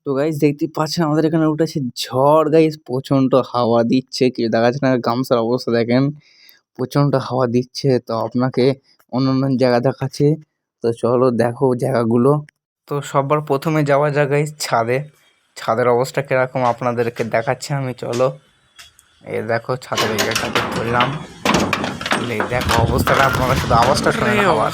তো গাইস দেখতেই পাচ্ছেন আমাদের এখানে উঠেছে ঝড় গাইস, প্রচন্ড হাওয়া দিচ্ছে, কি দেখা যাচ্ছে না গামছার অবস্থা দেখেন, প্রচন্ড হাওয়া দিচ্ছে। তো আপনাকে অন্য জায়গা দেখাচ্ছে, তো চলো দেখো জায়গাগুলো। তো সবার প্রথমে যাওয়া যায় গাইস ছাদে। ছাদের অবস্থা কিরকম আপনাদেরকে দেখাচ্ছি আমি, চলো। এই দেখো ছাদের জায়গাটাতে করলাম, এই দেখো অবস্থাটা, আপনারা শুধু আওয়াজটা শোনেন হাওয়ার।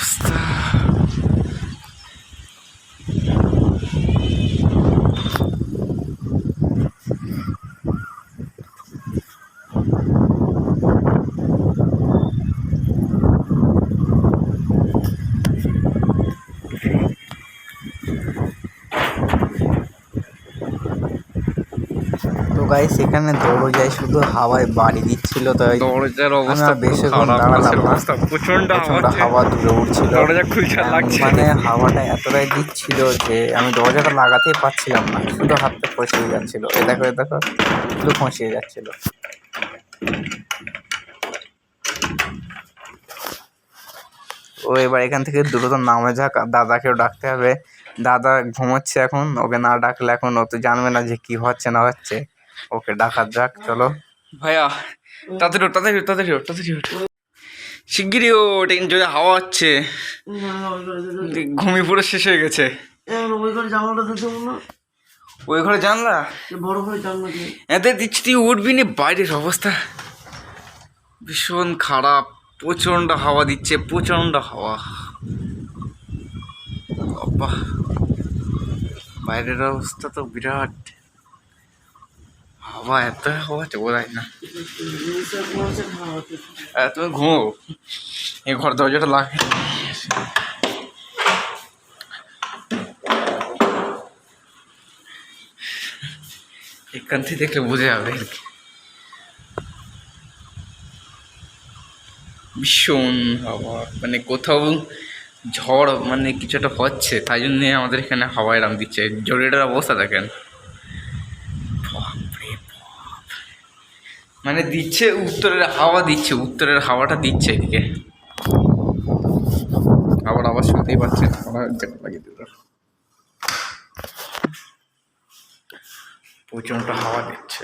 তো গাইস এখানে দরজায় শুধু হাওয়ায় বাড়ি দিচ্ছিল, তাই দরজার আমি অবস্থা আর খুব বেশিক্ষণ খারাপ, দাঁড়ালাম না। প্রচন্ড হাওয়া দূরে উঠছিল, দরজা খুলতে লাগছে। মানে হাওয়াটা এতটাই দিচ্ছিল যে আমি দরজাটা লাগাতেই পারছিলাম না, শুধু হাতটা ফসিয়ে যাচ্ছিল। এ দেখো শুধু ফসিয়ে যাচ্ছিল। ও এবার এখান থেকে দ্রুত নামে যাক, দাদাকেও ডাকতে হবে। দাদা ঘুমোচ্ছে এখন, ওকে না ডাকলে এখন ও তো জানবে না যে কি হচ্ছে না হচ্ছে। ওকে ডাকা যাক, চলো। ভাইয়া তাড়াতাড়ি শিগগিরই ওঠ, জোরে হাওয়া হচ্ছে, ঘুমিয়ে পুরো শেষ হয়ে গেছে। ওই ঘরে জানলা এতে দিচ্ছি, তুই উঠবি নি, বাইরের অবস্থা ভীষণ খারাপ, প্রচন্ড হাওয়া দিচ্ছে, প্রচন্ড হাওয়া। বাবা, বাইরের অবস্থা তো বিরাট, হাওয়া এত হাওয়া আছে বোঝায় না। তুমি ঘুমো, এই ঘর দরজাটা লাগে। এখান থেকে দেখলে বোঝা যাবে আর কি, ভীষণ হাওয়া, মানে কোথাও ঝড় মানে কিছু একটা হচ্ছে, তাই জন্য আমাদের এখানে হাওয়া এরাম দিচ্ছে। জরিটার অবস্থা দেখেন, মানে দিচ্ছে উত্তরের হাওয়া, দিচ্ছে উত্তরের হাওয়াটা দিচ্ছে এদিকে। আবার শুনতেই পাচ্ছেন, লাগিয়ে দিল, প্রচন্ড হাওয়া দিচ্ছে।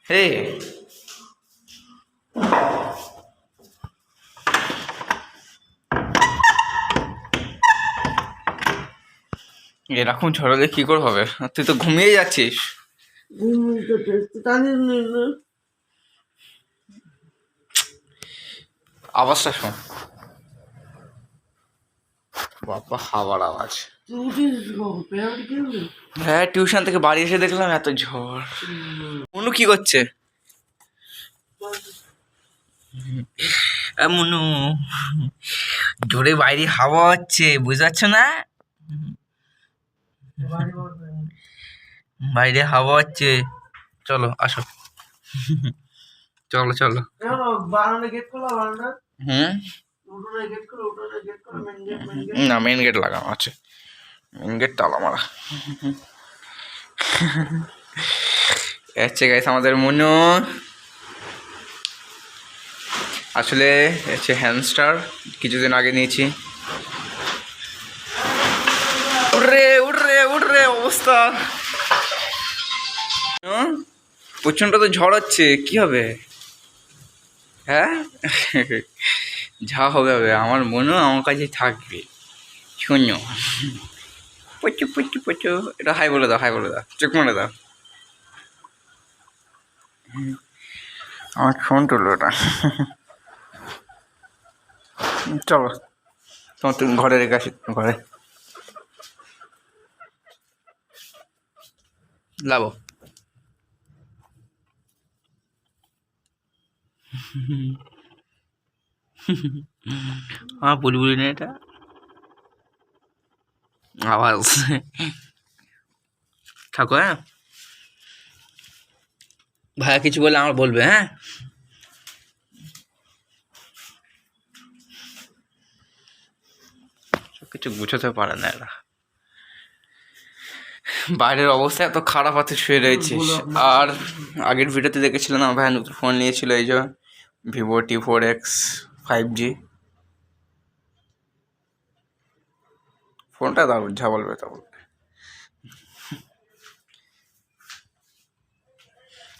হে এরকম ঝড়লে কি করে হবে? তুই তো ঘুমিয়ে যাচ্ছিস। আওয়াজটা শোন বাবা, হাওয়ার আওয়াজ। হ্যাঁ, টিউশন থেকে বাড়ি এসে দেখলাম এত ঝড়। মনু কি করছে? মনু, জোরে বাইরে হাওয়া হচ্ছে, বুঝতে পারছো না? বাইরে হাওয়া হচ্ছে, চলো আসো। চলো না, মেন গেট লাগানো আছে, মেন গেট তালা মারা। আচ্ছা গাইস, আমাদের মনু আসলে হচ্ছে হ্যামস্টার, কিছুদিন আগে নিয়েছি। উঠরে অবস্থা, প্রচন্ড তো ঝড় হচ্ছে, কি হবে? হ্যাঁ, যা হবে হবে, আমার মনেও আমার কাছে থাকবে। শূন্য পচু, এটা হাই বলে দাও, চোখ মেরে দাও। আমার ফোন তুলো এটা। চলো, তোমার তুমি ঘরে রেখে আসি, ঘরে লাভ। আমার বুলবুলি না এটা আওয়াজ। থাকো, হ্যাঁ ভাইয়া কিছু বলে আমার বলবে, হ্যাঁ। কিছু গুছোতে পারে না এরা, বাইরের অবস্থা এত খারাপ আছে, শুয়ে রয়েছিস। আর আগের ভিডিওতে দেখেছিলেন আমার ভাই নতুন ফোন নিয়েছিল, এই যে ভিভো T4X 5G। ফোনটা দারুণ, যা বলবে তা বলবে।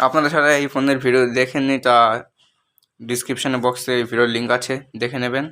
আপনারা যারা এই ফোনের ভিডিও দেখেননি তা ডিসক্রিপশানে বক্সে এই ভিডিওর লিঙ্ক আছে, দেখে নেবেন।